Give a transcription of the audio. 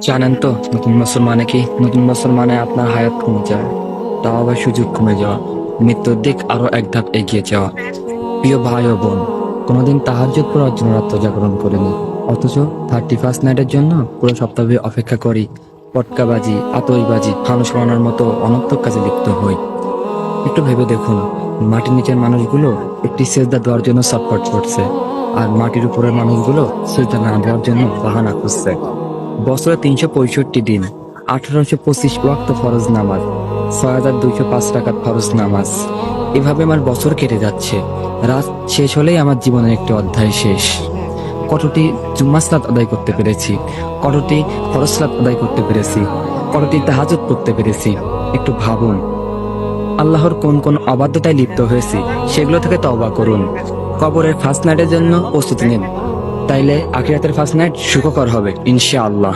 জানেন তো নতুন মুসলমানে আপনার হায়াত কমে যায়, তাও আবার সুযোগ কমে যাওয়া, মৃত্যুর দিক আরো এক ধাপ এগিয়ে যাওয়া। প্রিয় ভাই ও বোন, কোনোদিন তাহাজ্জুদ পড়ার জন্য রাত্র জাগরণ করিনি, অথচ 31st নাইটের জন্য পুরো সপ্তাহে অপেক্ষা করি। পটকাবাজি, আতশবাজি, ফানুস বানানোর মতো অনর্থক কাজে লিপ্ত হই। একটু ভেবে দেখুন, মাটির নিচের মানুষগুলো একটি সেজদা দেওয়ার জন্য সাপোর্ট করছে, আর মাটির উপরের মানুষগুলো সেজদা না দেওয়ার জন্য বাহানা খুঁজছে। বছরে 365 দিন, 1825 ওয়াক্ত ফরজ নামাজ, 6205 টাকার ফরজ নামাজ, এভাবে আমার বছর কেটে যাচ্ছে। রাত শেষ হলেই আমার জীবনের একটি অধ্যায় শেষ। কতটি জুম্মা সালাত আদায় করতে পেরেছি, কতটি ফরজ সালাত আদায় করতে পেরেছি, কতটি তাহাজ্জুদ পড়তে পেরেছি। একটু ভাবুন, আল্লাহর কোন কোন অবাধ্যতায় লিপ্ত হয়েছি সেগুলো থেকে তওবা করুন। কবরের ফার্স্ট নাইটের জন্য প্রস্তুতি নিন, তাইলে আখিরাতের ফার্স্ট নাইট সুখকর হবে ইনশাআল্লাহ।